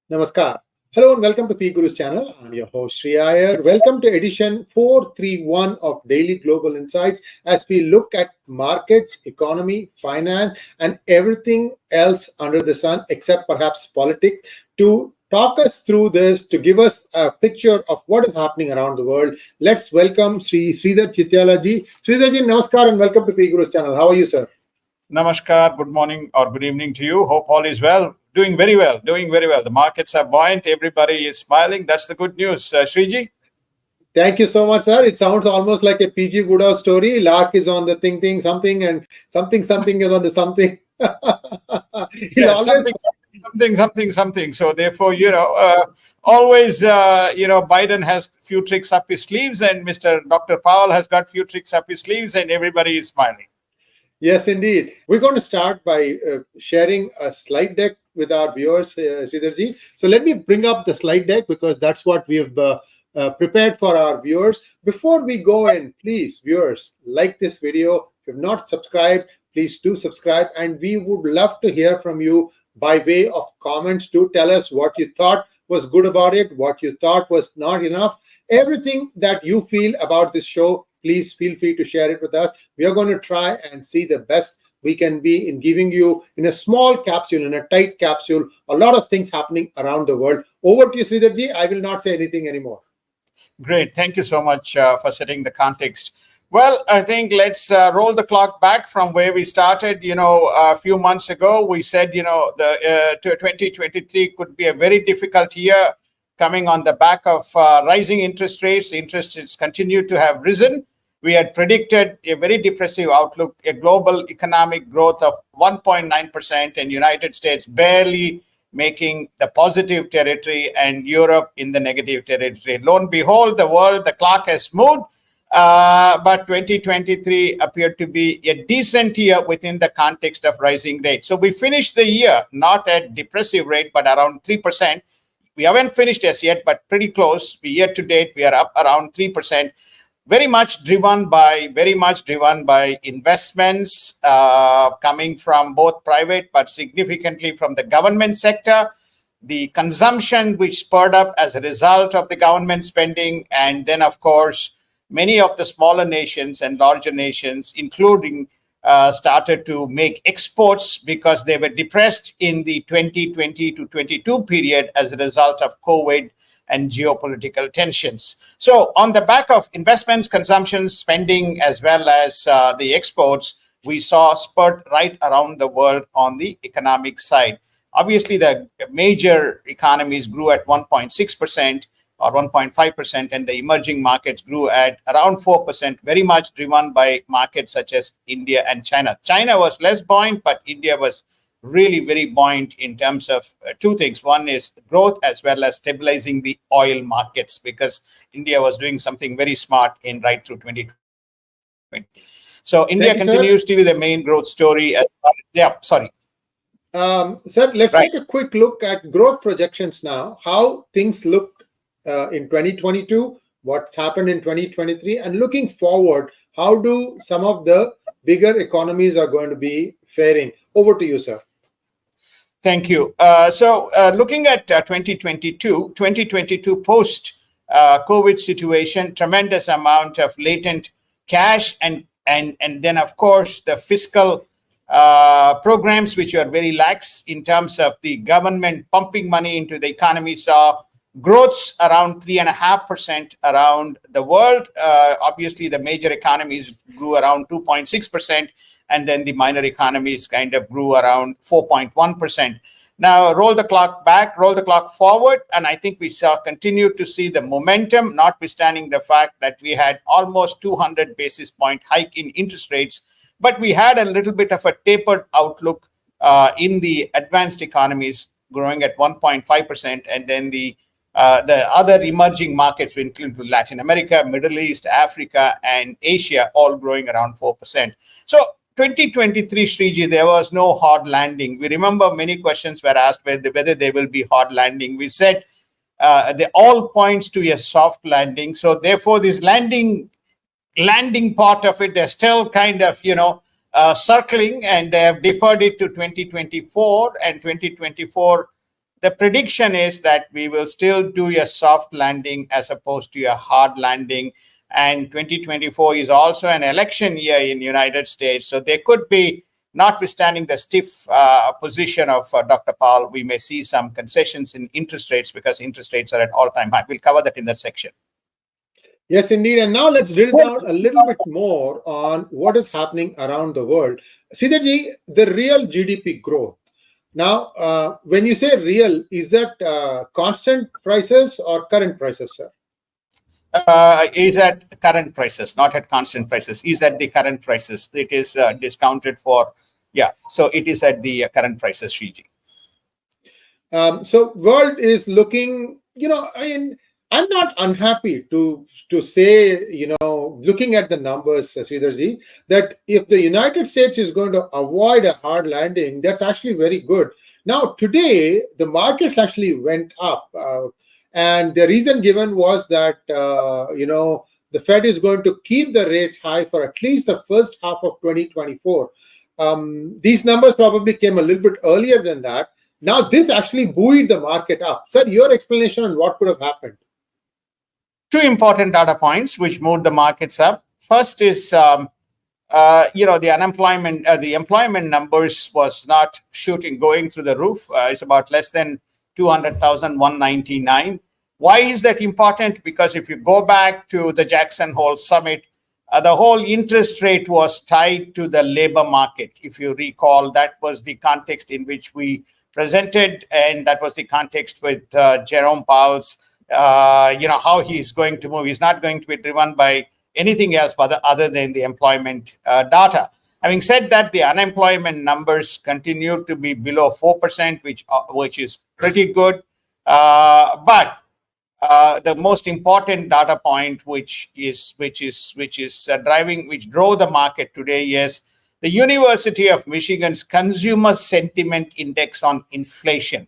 Namaskar. Hello and welcome to P Guru's channel. I'm your host Sri Iyer. Welcome to edition 431 of Daily Global Insights as we look at markets, economy, finance, and everything else under the sun except perhaps politics to talk us through this, to give us a picture of what is happening around the world. Let's welcome Sridhar Chityala ji. Sridhar ji, namaskar and welcome to P Guru's channel. How are you, sir? Namaskar, good morning or good evening to you. Hope all is well. Doing very well. The markets are buoyant. Everybody is smiling. That's the good news. Sriji? Thank you so much, sir. It sounds almost like a PG Buddha story. Lark is on the thing, something, and something is on the something. Yeah, something. So therefore, always, Biden has few tricks up his sleeves and Mr. Dr. Powell has got few tricks up his sleeves and everybody is smiling. Yes, indeed. We're going to start by sharing a slide deck with our viewers, Sridharji. So let me bring up the slide deck because that's what we've prepared for our viewers. Before we go in, please, viewers, like this video. If you've not subscribed, please do subscribe. And we would love to hear from you by way of comments. Do tell us what you thought was good about it, what you thought was not enough. Everything that you feel about this show, please feel free to share it with us. We are going to try and see the best we can be in giving you, in a small capsule, in a tight capsule, a lot of things happening around the world. Over to you, Sridharji. I will not say anything anymore. Great. Thank you so much for setting the context. Well, I think let's roll the clock back from where we started. A few months ago, we said, the 2023 could be a very difficult year coming on the back of rising interest rates. Interest rates continue to have risen. We had predicted a very depressive outlook, a global economic growth of 1.9% and United States barely making the positive territory and Europe in the negative territory. Lo and behold, the clock has moved. But 2023 appeared to be a decent year within the context of rising rates. So we finished the year not at depressive rate, but around 3%. We haven't finished as yet, but pretty close. Year to date, we are up around 3%. Very much driven by investments coming from both private, but significantly from the government sector. The consumption which spurred up as a result of the government spending, and then, of course, many of the smaller nations and larger nations, including, started to make exports because they were depressed in the 2020 to 22 period as a result of COVID and geopolitical tensions. So on the back of investments, consumption, spending, as well as the exports, we saw spurt right around the world on the economic side. Obviously, the major economies grew at 1.6%. or 1.5%, and the emerging markets grew at around 4%, very much driven by markets such as India and China. China was less buoyant, but India was really very buoyant in terms of two things. One is growth as well as stabilizing the oil markets, because India was doing something very smart in right through 2020. So India continues to be the main growth story. Sir, let's take a quick look at growth projections now, how things look in 2022, what's happened in 2023, and looking forward, how do some of the bigger economies are going to be faring? Over to you, sir. Thank you. So looking at 2022 post COVID situation, tremendous amount of latent cash, and then, of course, the fiscal programs which are very lax in terms of the government pumping money into the economy, saw growths around 3.5% around the world. Obviously, the major economies grew around 2.6%, and then the minor economies kind of grew around 4.1%. Now, roll the clock forward, and I think we continue to see the momentum, notwithstanding the fact that we had almost 200 basis point hike in interest rates, but we had a little bit of a tapered outlook in the advanced economies, growing at 1.5%, and then the other emerging markets, including Latin America, Middle East, Africa, and Asia, all growing around 4%. So 2023, Sriji, there was no hard landing. We remember many questions were asked whether there will be hard landing. We said they all points to a soft landing. So therefore, this landing part of it, they're still kind of, circling, and they have deferred it to 2024, and 2024 the prediction is that we will still do a soft landing as opposed to a hard landing. And 2024 is also an election year in the United States. So there could be, notwithstanding the stiff position of Dr. Powell, we may see some concessions in interest rates because interest rates are at all-time high. We'll cover that in that section. Yes, indeed. And now let's drill down a little bit more on what is happening around the world. Sridharji, the real GDP growth. Now, when you say real, is that constant prices or current prices, sir? Is at current prices, not at constant prices. Is at the current prices. It is discounted for, yeah. So it is at the current prices, Sriji. So world is looking, I mean, I'm not unhappy to say, looking at the numbers, Sridharji, that if the United States is going to avoid a hard landing, that's actually very good. Now, today, the markets actually went up. And the reason given was that, the Fed is going to keep the rates high for at least the first half of 2024. These numbers probably came a little bit earlier than that. Now, this actually buoyed the market up. Sir, your explanation on what could have happened? Two important data points which moved the markets up. First is, the unemployment, the employment numbers was not going through the roof. It's about less than 200,000, 199. Why is that important? Because if you go back to the Jackson Hole Summit, the whole interest rate was tied to the labor market. If you recall, that was the context in which we presented, and that was the context with Jerome Powell's, how he's going to move. He's not going to be driven by anything else other than the employment data. Having said that, the unemployment numbers continue to be below 4%, which is pretty good. But the most important data point, which drove the market today, is the University of Michigan's Consumer Sentiment Index on inflation.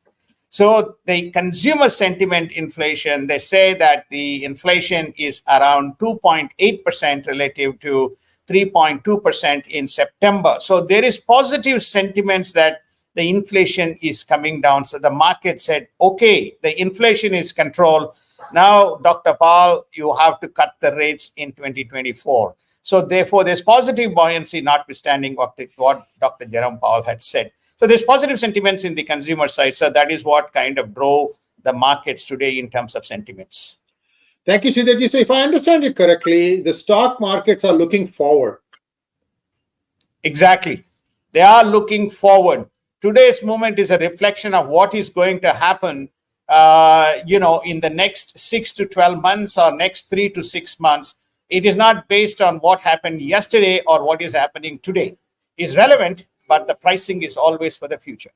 So the consumer sentiment inflation, they say that the inflation is around 2.8% relative to 3.2% in September. So there is positive sentiments that the inflation is coming down. So the market said, okay, the inflation is controlled. Now, Dr. Powell, you have to cut the rates in 2024. So therefore, there's positive buoyancy, notwithstanding what Dr. Jerome Powell had said. So there's positive sentiments in the consumer side. So that is what kind of drove the markets today in terms of sentiments. Thank you, Sridharji. So if I understand it correctly, the stock markets are looking forward. Exactly. They are looking forward. Today's movement is a reflection of what is going to happen, in the next 6 to 12 months or next 3 to 6 months. It is not based on what happened yesterday or what is happening today. It's relevant, but the pricing is always for the future.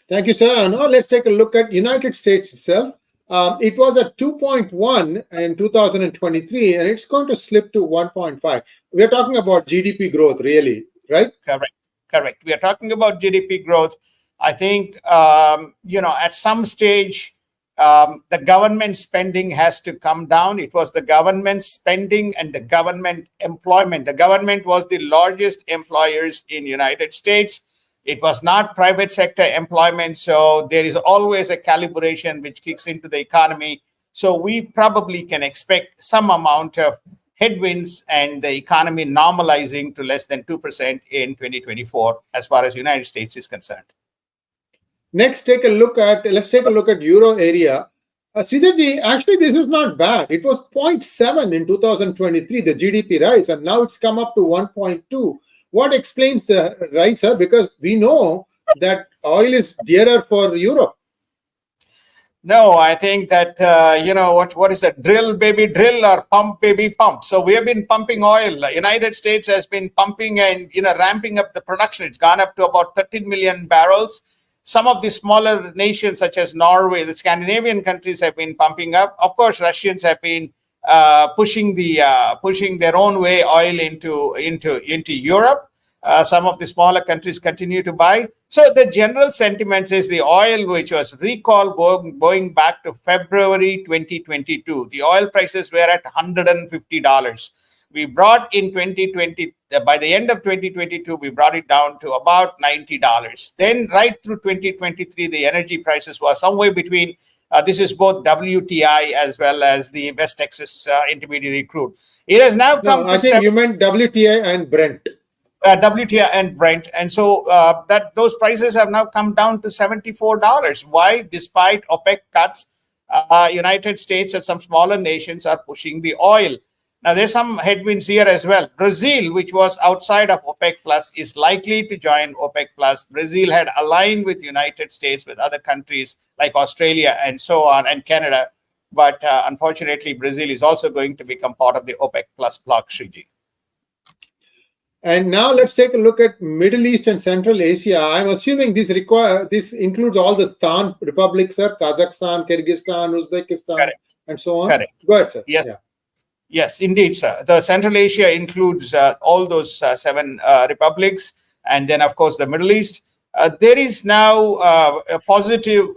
Thank you, sir. Now let's take a look at United States itself. It was at 2.1 in 2023, and it's going to slip to 1.5. We're talking about GDP growth, really, right? Correct. We are talking about GDP growth. I think, at some stage, the government spending has to come down. It was the government spending and the government employment. The government was the largest employers in the United States. It was not private sector employment. So there is always a calibration which kicks into the economy. So we probably can expect some amount of headwinds and the economy normalizing to less than 2% in 2024 as far as the United States is concerned. Let's take a look at euro area. Sridharji, actually, this is not bad. It was 0.7 in 2023, the GDP rise, and now it's come up to 1.2. What explains the rise, sir? Because we know that oil is dearer for Europe. No, I think that, what is that? Drill, baby, drill, or pump, baby, pump. So we have been pumping oil. The United States has been pumping and, ramping up the production. It's gone up to about 13 million barrels. Some of the smaller nations, such as Norway, the Scandinavian countries, have been pumping up. Of course, Russians have been pushing their own way oil into Europe. Some of the smaller countries continue to buy. So the general sentiments is the oil, which was recalled going back to February 2022. The oil prices were at $150. We brought in 2020, by the end of 2022, we brought it down to about $90. Then right through 2023, the energy prices were somewhere between, this is both WTI as well as the West Texas intermediary crude. It has now come No, to I think you meant WTI and Brent. WTI and Brent, and so that those prices have now come down to $74. Why? Despite OPEC cuts, United States and some smaller nations are pushing the oil. Now there's some headwinds here as well. Brazil, which was outside of OPEC Plus, is likely to join OPEC Plus. Brazil had aligned with United States, with other countries like Australia and so on, and Canada. But unfortunately, Brazil is also going to become part of the OPEC Plus bloc, Shriji. And now let's take a look at Middle East and Central Asia. I'm assuming this includes all the Stan republics, sir, Kazakhstan, Kyrgyzstan, Uzbekistan, Correct. And so on. Correct. Go ahead, sir. Yes. Yeah. Yes, indeed, sir. The Central Asia includes all those 7 republics, and then, of course, the Middle East. There is now a positive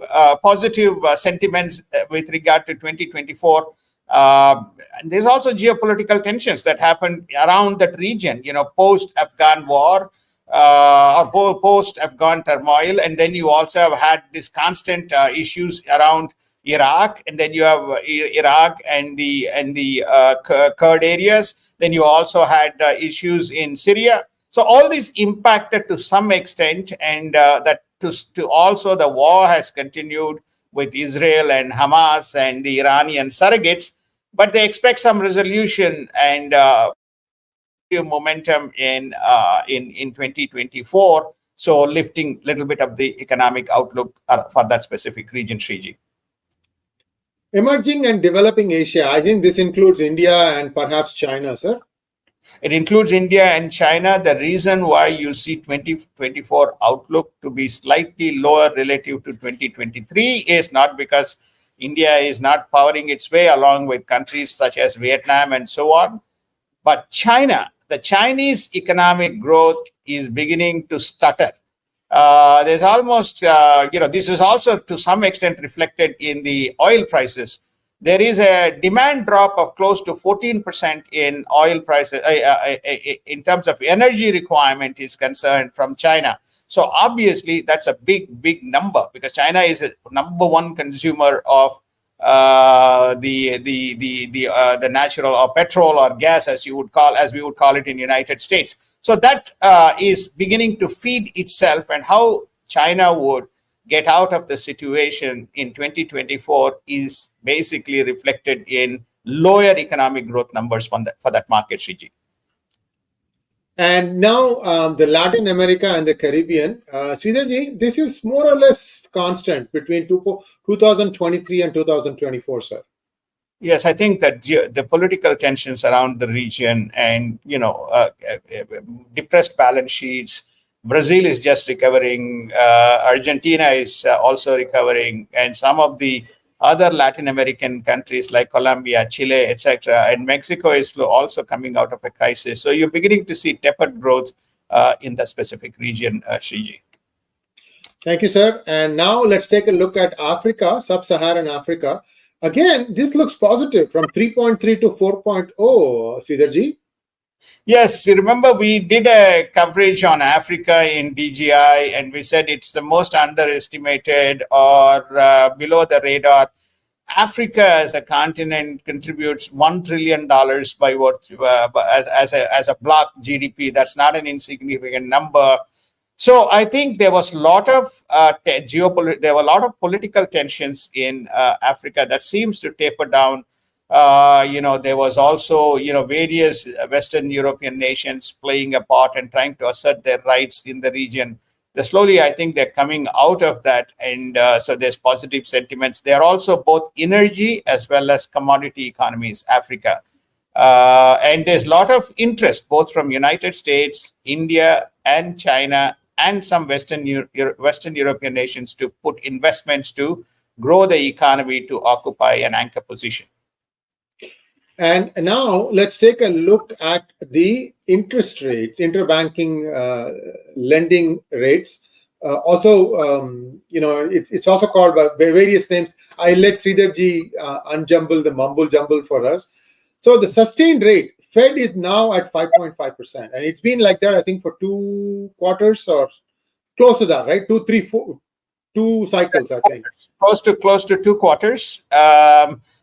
sentiments with regard to 2024. And there's also geopolitical tensions that happened around that region, post-Afghan war or post-Afghan turmoil. And then you also have had this constant issues around Iraq, and then you have Iraq and the Kurd areas. Then you also had issues in Syria. So all this impacted to some extent, and that to also the war has continued with Israel and Hamas and the Iranian surrogates. But they expect some resolution and momentum in 2024. So lifting a little bit of the economic outlook for that specific region, Shriji. Emerging and developing Asia, I think this includes India and perhaps China, sir. It includes India and China. The reason why you see 2024 outlook to be slightly lower relative to 2023 is not because India is not powering its way along with countries such as Vietnam and so on, but China, the Chinese economic growth is beginning to stutter. There's almost, this is also to some extent reflected in the oil prices. There is a demand drop of close to 14% in oil prices in terms of energy requirement is concerned from China. So obviously that's a big number, because China is a number one consumer of the natural or petrol or gas, as we would call it in United States. So that is beginning to feed itself, and how China would get out of the situation in 2024 is basically reflected in lower economic growth numbers for that market, Shriji. And now the Latin America and the Caribbean, Sridharji, this is more or less constant between 2023 and 2024, sir. Yes, I think that the political tensions around the region and, depressed balance sheets. Brazil is just recovering. Argentina is also recovering, and some of the other Latin American countries like Colombia, Chile, etc., and Mexico is also coming out of a crisis. So you're beginning to see tepid growth in the specific region, Shriji. Thank you, sir. And now let's take a look at Africa, Sub-Saharan Africa. Again, this looks positive from 3.3 to 4.0, Sridharji. Yes, you remember we did a coverage on Africa in DGI, and we said it's the most underestimated or below the radar. Africa as a continent contributes $1 trillion by as a block GDP. That's not an insignificant number. So I think there was a lot of political tensions in Africa that seems to taper down. There was also, various Western European nations playing a part and trying to assert their rights in the region. Slowly, I think they're coming out of that. And so there's positive sentiments. They're also both energy as well as commodity economies, Africa. And there's a lot of interest, both from United States, India, and China, and some Western European nations to put investments to grow the economy to occupy an anchor position. And now let's take a look at the interest rates, interbanking lending rates. It's also called by various names. I let Sridharji unjumble the mumble jumble for us. So the sustained rate, Fed is now at 5.5%, and it's been like that, I think, for 2 quarters or close to that, right? 2 cycles, I think. Close to 2 quarters.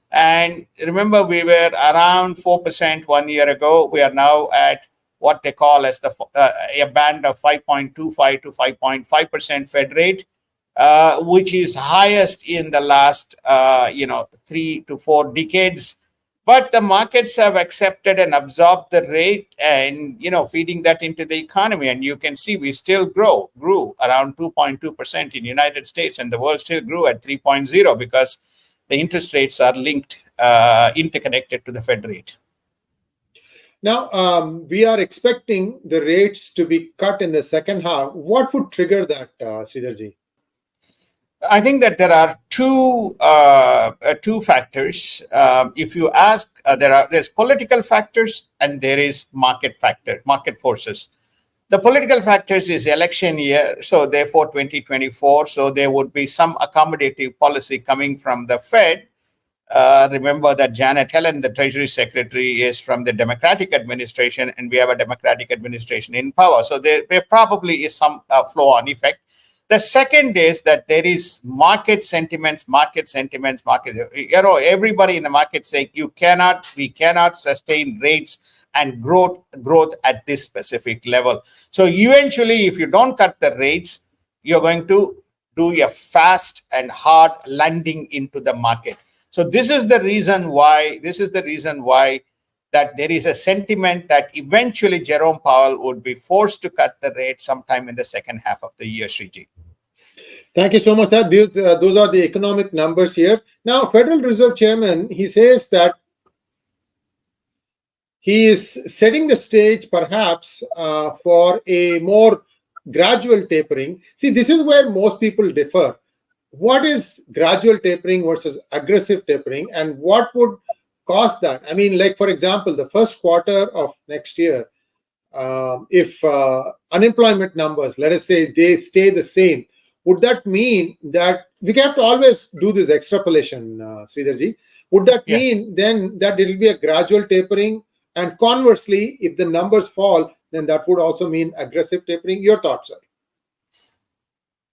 And remember, we were around 4% 1 year ago. We are now at what they call as a band of 5.25 to 5.5% Fed rate, which is highest in the last 3 to 4 decades. But the markets have accepted and absorbed the rate, and feeding that into the economy. And you can see we still grew around 2.2% in the United States, and the world still grew at 3.0 because the interest rates are linked, interconnected to the Fed rate. Now, we are expecting the rates to be cut in the second half. What would trigger that, Sridharji? I think that there are two factors. If you ask, there's political factors and there is market forces. The political factors is election year, so therefore 2024. So there would be some accommodative policy coming from the Fed. Remember that Janet Yellen, the Treasury Secretary, is from the Democratic administration, and we have a Democratic administration in power. So there probably is some flow-on effect. The second is that there is market sentiments. Everybody in the market saying we cannot sustain rates and growth at this specific level. So eventually, if you don't cut the rates, you're going to do a fast and hard landing into the market. So this is the reason why that there is a sentiment that eventually Jerome Powell would be forced to cut the rate sometime in the second half of the year, Sriji. Thank you so much, sir. Those are the economic numbers here. Now, Federal Reserve Chairman, he says that he is setting the stage perhaps for a more gradual tapering. See, this is where most people differ. What is gradual tapering versus aggressive tapering, and what would cause that? I mean, like, for example, the first quarter of next year, if unemployment numbers, let us say, they stay the same, would that mean that we have to always do this extrapolation, Sridharji? Would that mean then that it will be a gradual tapering? And conversely, if the numbers fall, then that would also mean aggressive tapering. Your thoughts, sir?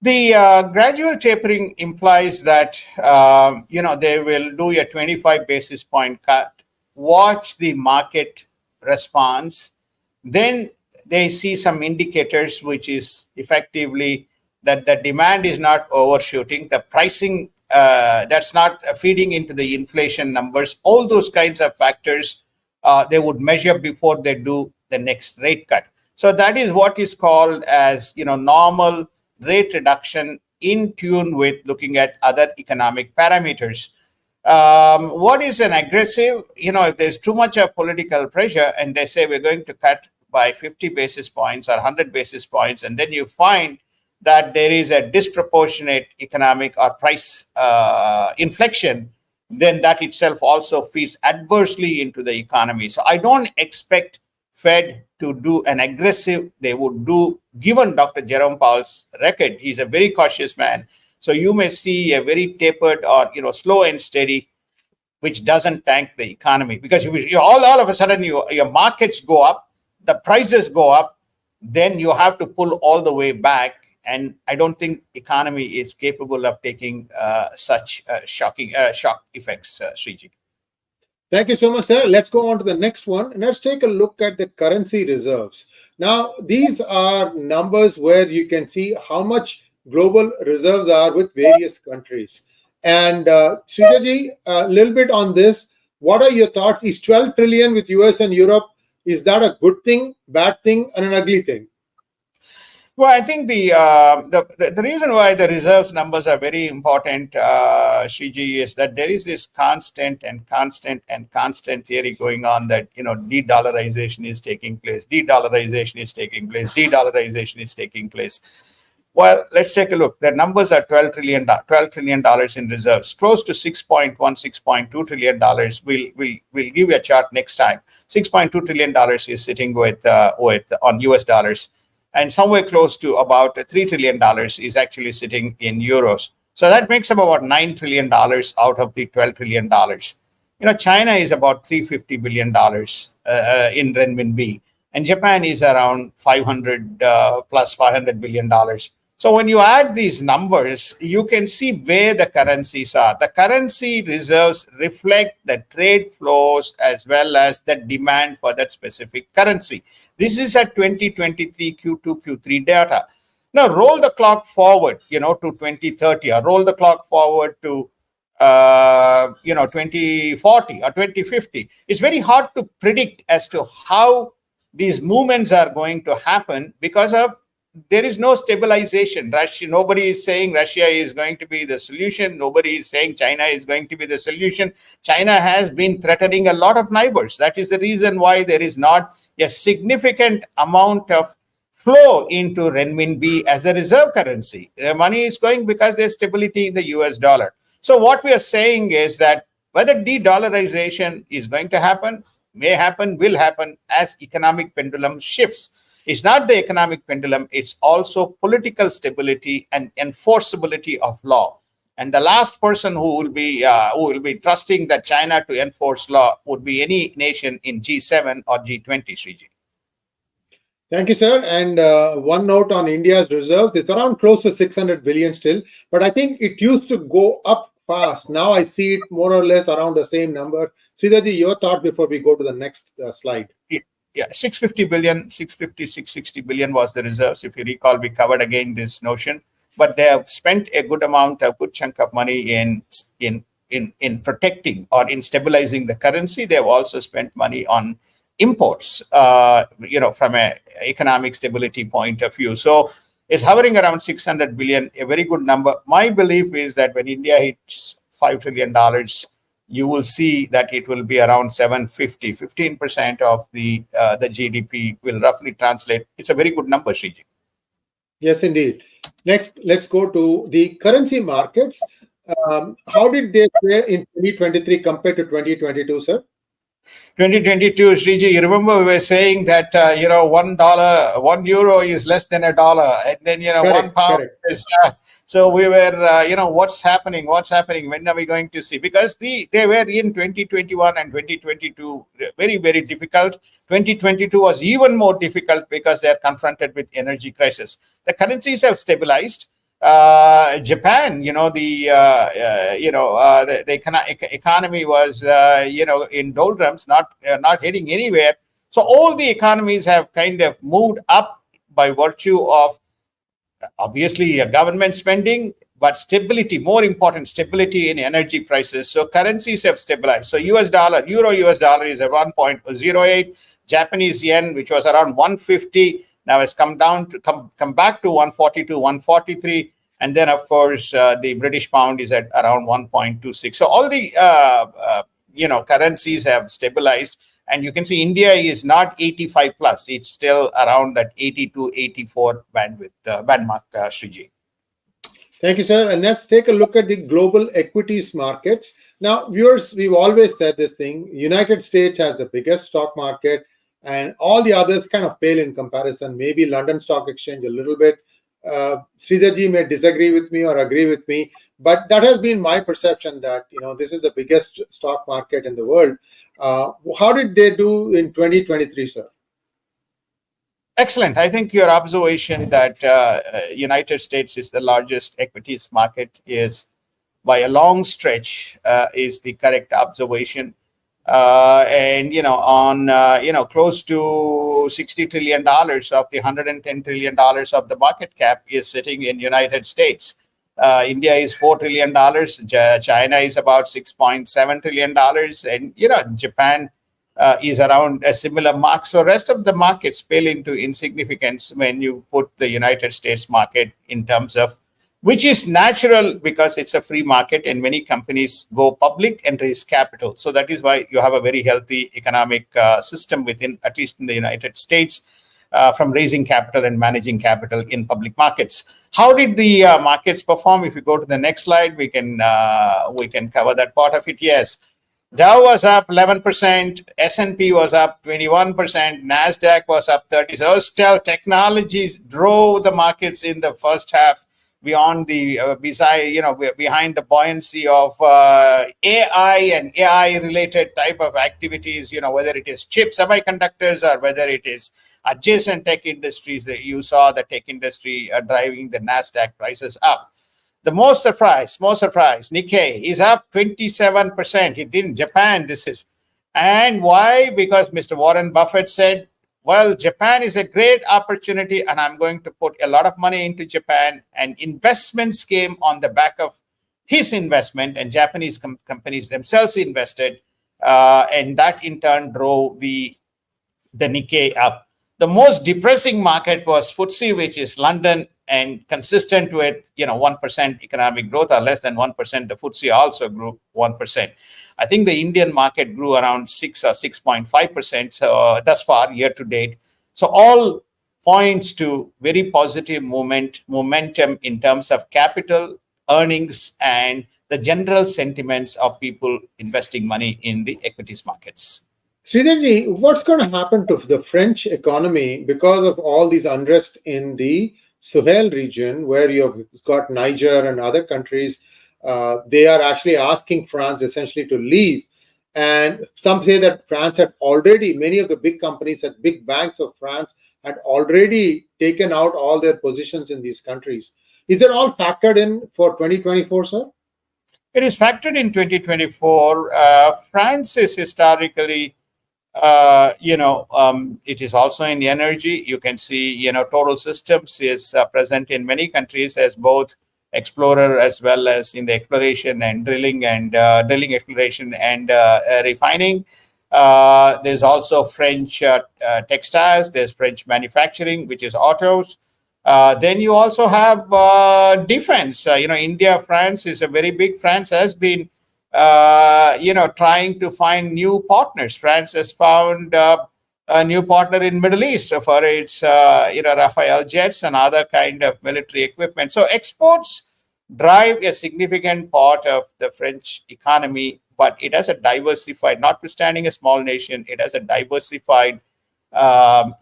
The gradual tapering implies that they will do a 25 basis point cut, watch the market response, then they see some indicators, which is effectively that the demand is not overshooting, the pricing that's not feeding into the inflation numbers. All those kinds of factors they would measure before they do the next rate cut. So that is what is called as normal rate reduction in tune with looking at other economic parameters. What is an aggressive? If there's too much of political pressure and they say we're going to cut by 50 basis points or 100 basis points, and then you find that there is a disproportionate economic or price inflection, then that itself also feeds adversely into the economy. So I don't expect Fed to do an aggressive. They would do, given Dr. Jerome Powell's record, he's a very cautious man. So you may see a very tapered or slow and steady, which doesn't tank the economy, because all of a sudden your markets go up, the prices go up, then you have to pull all the way back. And I don't think economy is capable of taking such shock effects, Sriji. Thank you so much, sir. Let's go on to the next one. And let's take a look at the currency reserves. Now, these are numbers where you can see how much global reserves are with various countries. And Sridharji, a little bit on this. What are your thoughts? Is 12 trillion with US and Europe, is that a good thing, bad thing, and an ugly thing? Well, I think the reason why the reserves numbers are very important, Shriji, is that there is this constant theory going on that de-dollarization is taking place, de-dollarization is taking place, de-dollarization is taking place. Well, let's take a look. The numbers are $12 trillion in reserves, close to $6.2 trillion. We'll give you a chart next time. $6.2 trillion is sitting with on US dollars. And somewhere close to about $3 trillion is actually sitting in euros. So that makes up about $9 trillion out of the $12 trillion. China is about $350 billion in renminbi, and Japan is around 500 plus $500 billion. So when you add these numbers, you can see where the currencies are. The currency reserves reflect the trade flows as well as the demand for that specific currency. This is at 2023 Q2, Q3 data. Now roll the clock forward, to 2030, or roll the clock forward to 2040 or 2050. It's very hard to predict as to how these movements are going to happen because of there is no stabilization. Nobody is saying Russia is going to be the solution. Nobody is saying China is going to be the solution. China has been threatening a lot of neighbors. That is the reason why there is not a significant amount of flow into renminbi as a reserve currency. The money is going because there's stability in the US dollar. So what we are saying is that whether de-dollarization is going to happen, may happen, will happen as economic pendulum shifts. It's not the economic pendulum, it's also political stability and enforceability of law. And the last person who will be trusting that China to enforce law would be any nation in G7 or G20, Sriji. Thank you, sir. And one note on India's reserves, it's around close to 600 billion still, but I think it used to go up fast. Now I see it more or less around the same number. Sridharji, your thought before we go to the next slide. Yeah, 650 billion, 650, 660 billion was the reserves. If you recall, we covered again this notion, but they have spent a good chunk of money in protecting or in stabilizing the currency. They have also spent money on imports, from an economic stability point of view. So it's hovering around 600 billion, a very good number. My belief is that when India hits $5 trillion, you will see that it will be around 750, 15% of the GDP will roughly translate. It's a very good number, Shriji. Yes, indeed. Next, let's go to the currency markets. How did they fare in 2023 compared to 2022, sir? 2022, Sriji, you remember we were saying that, $1, €1 is less than $1. And then, Correct, £1 is, so we were, what's happening? When are we going to see? Because they were in 2021 and 2022, very, very difficult. 2022 was even more difficult because they're confronted with energy crisis. The currencies have stabilized. Japan, the economy was, in doldrums, not heading anywhere. So all the economies have kind of moved up by virtue of obviously government spending, but stability, more important, stability in energy prices. So currencies have stabilized. So US dollar, US dollar is at 1.08. Japanese yen, which was around 150, now has come down to come back to 142, 143. And then, of course, the British pound is at around 1.26. So all the, currencies have stabilized. And you can see India is not 85 plus. It's still around that 82, 84 bandmark, Sriji. Thank you, sir. And let's take a look at the global equities markets. Now, viewers, we've always said this thing. United States has the biggest stock market, and all the others kind of pale in comparison. Maybe London Stock Exchange a little bit. Sridharji may disagree with me or agree with me, but that has been my perception that, this is the biggest stock market in the world. How did they do in 2023, sir? Excellent. I think your observation that United States is the largest equities market is by a long stretch is the correct observation. Close to $60 trillion of the $110 trillion of the market cap is sitting in United States. India is $4 trillion. China is about $6.7 trillion. And, Japan is around a similar mark. So rest of the markets pale into insignificance when you put the United States market in terms of, which is natural because it's a free market and many companies go public and raise capital. So that is why you have a very healthy economic system within, at least in the United States, from raising capital and managing capital in public markets. How did the markets perform? If you go to the next slide, we can cover that part of it. Yes. Dow was up 11%, S&P was up 21%, NASDAQ was up 30%. So still technologies drove the markets in the first half beyond the beside, behind the buoyancy of AI and AI related type of activities, whether it is chip semiconductors or whether it is adjacent tech industries. That you saw the tech industry driving the Nasdaq prices up. The most surprise, Nikkei is up 27%. It didn't. Japan, this is. And why? Because Mr. Warren Buffett said, well, Japan is a great opportunity and I'm going to put a lot of money into Japan. And investments came on the back of his investment, and Japanese companies themselves invested. And that in turn drove the Nikkei up. The most depressing market was FTSE, which is London, and consistent with 1% economic growth or less than 1%, the FTSE also grew 1%. I think the Indian market grew around 6 or 6.5%. So thus far, year to date. So all points to very positive momentum in terms of capital, earnings, and the general sentiments of people investing money in the equities markets. Sridharji, what's going to happen to the French economy because of all these unrest in the Sahel region, where you've got Niger and other countries? They are actually asking France essentially to leave. And some say that France had already, many of the big companies at big banks of France had already taken out all their positions in these countries. Is it all factored in for 2024, sir? It is factored in 2024. France is historically, it is also in energy. You can see, Total Systems is present in many countries as both explorer as well as in the exploration and drilling exploration and refining. There's also French textiles. There's French manufacturing, which is autos. Then you also have defense. India, France is a very big. France has been, trying to find new partners. France has found a new partner in Middle East for its, Rafale jets and other kind of military equipment. So exports drive a significant part of the French economy, but it has a diversified, notwithstanding a small nation, it has a diversified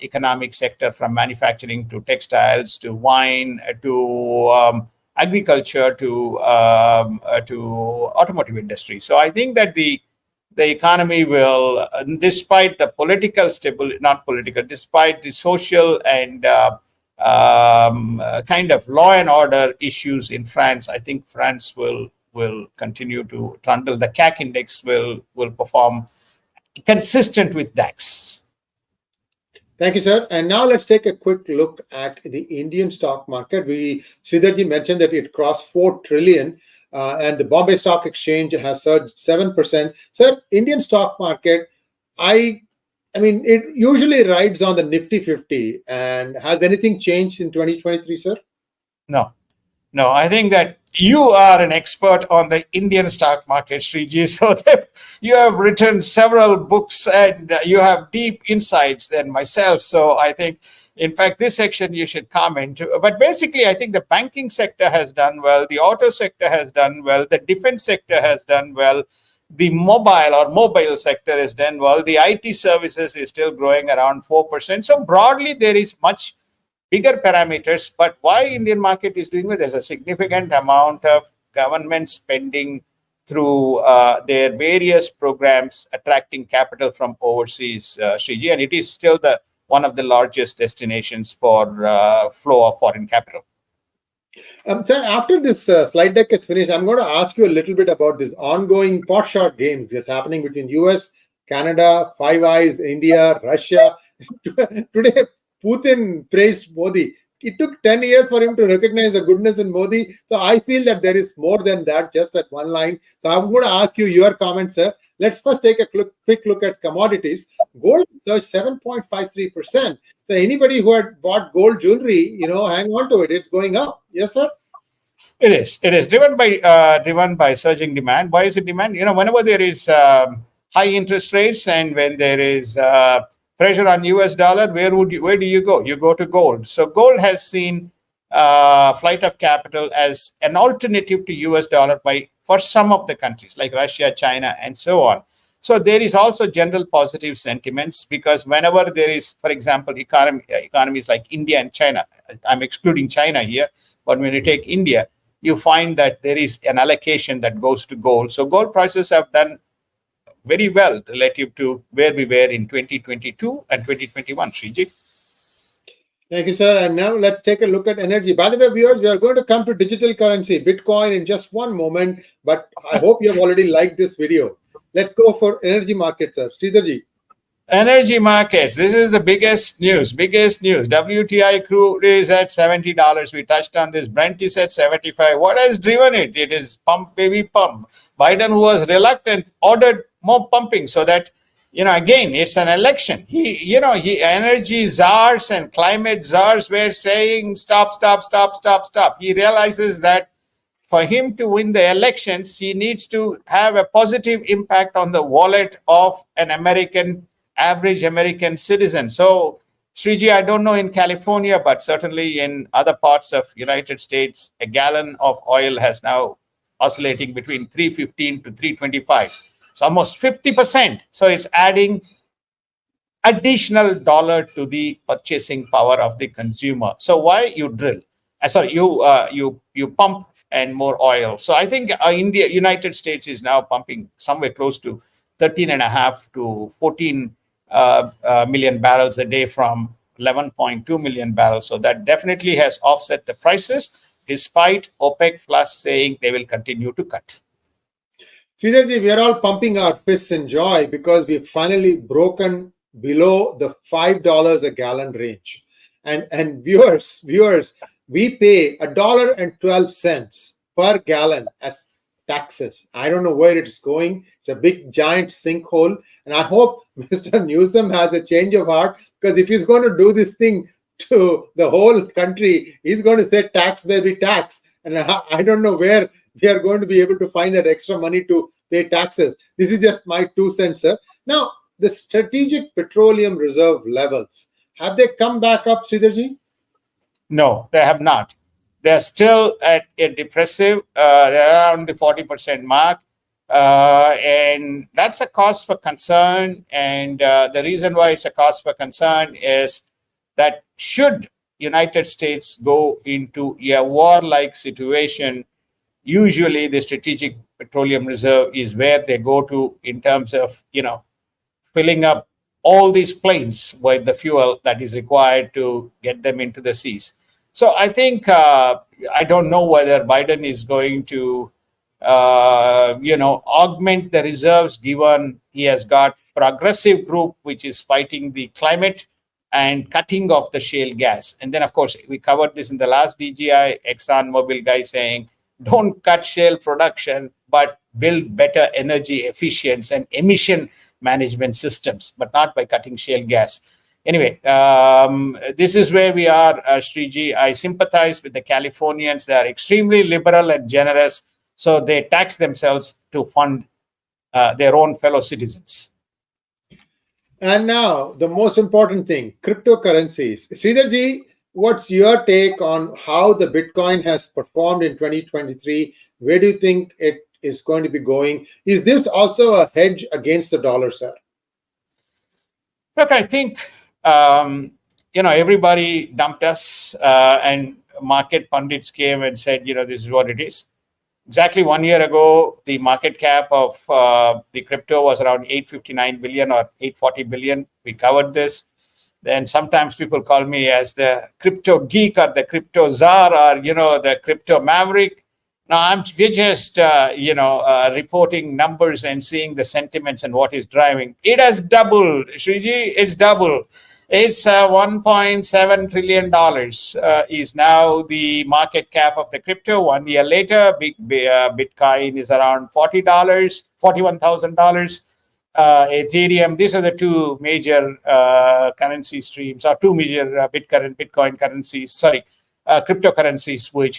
economic sector, from manufacturing to textiles to wine to agriculture to automotive industry. So I think that the economy will, despite the political stability, despite the social and kind of law and order issues in France, I think France will continue to trundle. The CAC index will perform consistent with DAX. Thank you, sir. And now let's take a quick look at the Indian stock market. Sridharji mentioned that it crossed 4 trillion and the Bombay Stock Exchange has surged 7%. Sir, Indian stock market, I mean, it usually rides on the Nifty 50. And has anything changed in 2023, sir? No, I think that you are an expert on the Indian stock market, Sriji. So that you have written several books and you have deep insights than myself. So I think, in fact, this section you should comment. But basically, I think the banking sector has done well. The auto sector has done well. The defense sector has done well. The mobile sector has done well. The IT services is still growing around 4%. So broadly, there is much bigger parameters, but why Indian market is doing well? There's a significant amount of government spending through their various programs attracting capital from overseas, Sriji, and it is still one of the largest destinations for flow of foreign capital. Sir, after this slide deck is finished, I'm going to ask you a little bit about this ongoing pot shot games that's happening between US, Canada, Five Eyes, India, Russia. Today, Putin praised Modi. It took 10 years for him to recognize the goodness in Modi. So I feel that there is more than that, just that one line. So I'm going to ask you your comments, sir. Let's first take a quick look at commodities. Gold surged 7.53%. So anybody who had bought gold jewelry, hang on to it. It's going up. Yes, sir? It is driven by surging demand. Why is it demand? Whenever there is high interest rates and when there is pressure on US dollar, where do you go? You go to gold. So gold has seen flight of capital as an alternative to US dollar for some of the countries like Russia, China, and so on. So there is also general positive sentiments, because whenever there is, for example, economies like India and China, I'm excluding China here. But when you take India, you find that there is an allocation that goes to gold. So gold prices have done very well relative to where we were in 2022 and 2021, Sriji. Thank you, sir. And now let's take a look at energy. By the way, viewers, we are going to come to digital currency, Bitcoin, in just one moment. But I hope you have already liked this video. Let's go for energy markets, sir. Sridharji. Energy markets. This is the biggest news. WTI crude is at $70. We touched on this. Brent is at 75. What has driven it? It is pump, baby, pump. Biden, who was reluctant, ordered more pumping so that, again, it's an election. Energy czars and climate czars were saying, stop. He realizes that for him to win the elections, he needs to have a positive impact on the wallet of an average American citizen. So, Sriji, I don't know in California, but certainly in other parts of United States, a gallon of oil has now oscillating between 315 to 325. It's almost 50%. So it's adding additional dollar to the purchasing power of the consumer. So why you drill? You pump and more oil. So I think United States is now pumping somewhere close to 13.5 to 14 million barrels a day from 11.2 million barrels. So that definitely has offset the prices, despite OPEC Plus saying they will continue to cut. Sridharji, we are all pumping our fists in joy because we've finally broken below the $5 a gallon range. And viewers, we pay $1.12 per gallon as taxes. I don't know where it's going. It's a big giant sinkhole. And I hope Mr. Newsom has a change of heart, because if he's going to do this thing to the whole country, he's going to say tax, baby, tax. And I don't know where we are going to be able to find that extra money to pay taxes. This is just my 2 cents, sir. Now, the strategic petroleum reserve levels, have they come back up, Sridharji? No, they have not. They're still at a depressive, they're around the 40% mark. And that's a cause for concern. And the reason why it's a cause for concern is that should United States go into a war-like situation, usually the strategic petroleum reserve is where they go to in terms of, filling up all these planes with the fuel that is required to get them into the seas. So I think, I don't know whether Biden is going to, augment the reserves, given he has got progressive group, which is fighting the climate and cutting off the shale gas. And then, of course, we covered this in the last DGI, ExxonMobil guy saying, don't cut shale production, but build better energy efficiency and emission management systems, but not by cutting shale gas. Anyway, this is where we are, Sriji. I sympathize with the Californians. They are extremely liberal and generous, so they tax themselves to fund their own fellow citizens. And now, the most important thing, cryptocurrencies. Sridharji, what's your take on how the Bitcoin has performed in 2023? Where do you think it is going to be going? Is this also a hedge against the dollar, sir? Look, I think, everybody dumped us and market pundits came and said, this is what it is. Exactly 1 year ago, the market cap of the crypto was around 859 billion or 840 billion. We covered this. Then sometimes people call me as the crypto geek or the crypto czar or, the crypto maverick. Now, we're just, reporting numbers and seeing the sentiments and what is driving. It has doubled, Sriji, it's doubled. It's $1.7 trillion is now the market cap of the crypto. 1 year later, Bitcoin is around $40, $41,000. Ethereum, these are the two major currency streams, or two major Bitcoin currencies, cryptocurrencies which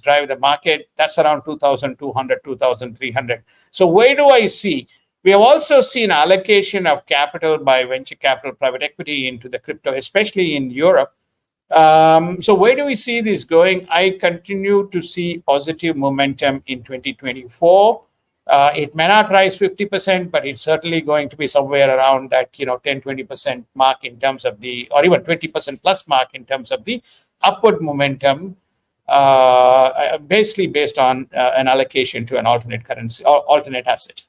drive the market. That's around 2,200, 2,300. So where do I see? We have also seen allocation of capital by venture capital, private equity into the crypto, especially in Europe. So where do we see this going? I continue to see positive momentum in 2024. It may not rise 50%, but it's certainly going to be somewhere around that 10-20% mark in terms of the, or even 20% plus mark in terms of the upward momentum. basically based on an allocation to an alternate currency or alternate asset.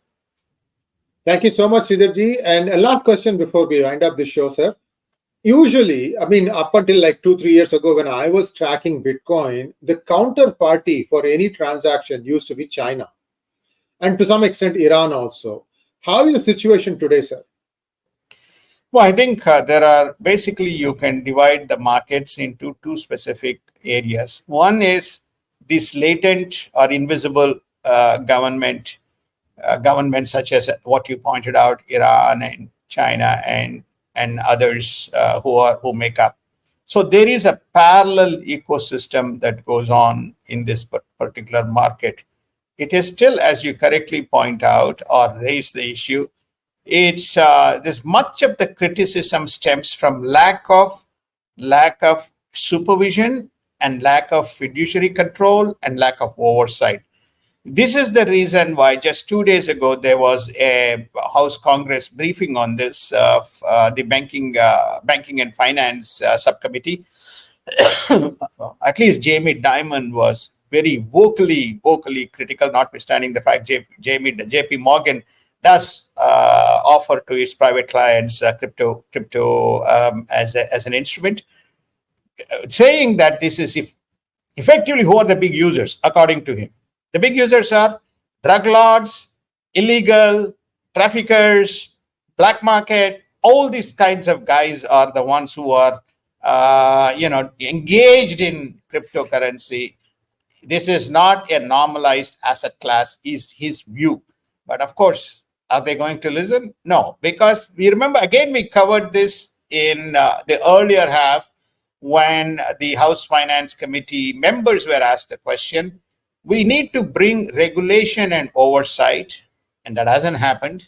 Thank you so much, Sridharji. And a last question before we wind up this show, sir. Usually, I mean, up until like 2, 3 years ago, when I was tracking Bitcoin, the counterparty for any transaction used to be China, and to some extent, Iran also. How is the situation today, sir? Well, I think there are basically you can divide the markets into two specific areas. One is this latent or invisible governments such as what you pointed out, Iran and China and others who make up. So there is a parallel ecosystem that goes on in this particular market. It is still, as you correctly point out or raise the issue, it's this much of the criticism stems from lack of supervision and lack of fiduciary control and lack of oversight. This is the reason why just 2 days ago there was a House Congress briefing on this, the banking and finance subcommittee. At least Jamie Dimon was very vocally critical, notwithstanding the fact JP Morgan does offer to its private clients crypto as an instrument, saying that this is effectively who are the big users, according to him. The big users are drug lords, illegal traffickers, black market. All these kinds of guys are the ones who are, engaged in cryptocurrency. This is not a normalized asset class, is his view. But of course, are they going to listen? No, because we remember, again, we covered this in the earlier half when the House Finance Committee members were asked the question. We need to bring regulation and oversight, and that hasn't happened.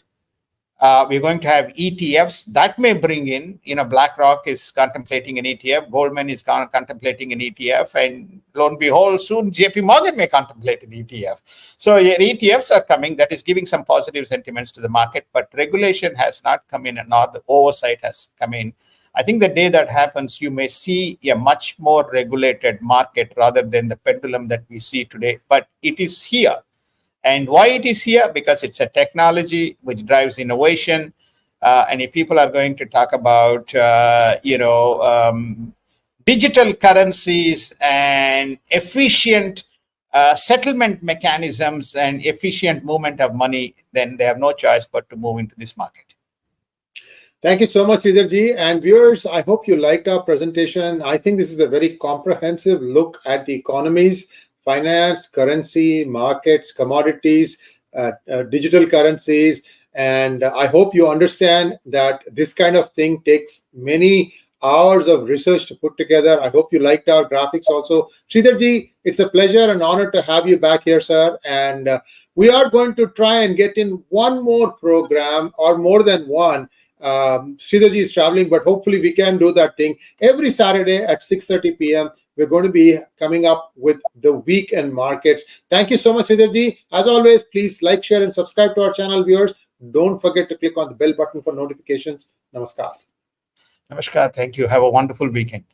We're going to have ETFs that may bring in, BlackRock is contemplating an ETF, Goldman is contemplating an ETF, and lo and behold, soon JP Morgan may contemplate an ETF. So ETFs are coming, that is giving some positive sentiments to the market, but regulation has not come in, nor the oversight has come in. I think the day that happens, you may see a much more regulated market rather than the pendulum that we see today, but it is here. And why it is here? Because it's a technology which drives innovation. And if people are going to talk about, digital currencies and efficient settlement mechanisms and efficient movement of money, then they have no choice but to move into this market. Thank you so much, Sridharji. And viewers, I hope you liked our presentation. I think this is a very comprehensive look at the economies, finance, currency, markets, commodities, digital currencies. And I hope you understand that this kind of thing takes many hours of research to put together. I hope you liked our graphics also. Sridharji, it's a pleasure and honor to have you back here, sir. And we are going to try and get in one more program or more than one. Sridharji is traveling, but hopefully we can do that thing. Every Saturday at 6:30 p.m., we're going to be coming up with the weekend markets. Thank you so much, Sridharji. As always, please like, share, and subscribe to our channel, viewers. Don't forget to click on the bell button for notifications. Namaskar. Namaskar. Thank you. Have a wonderful weekend.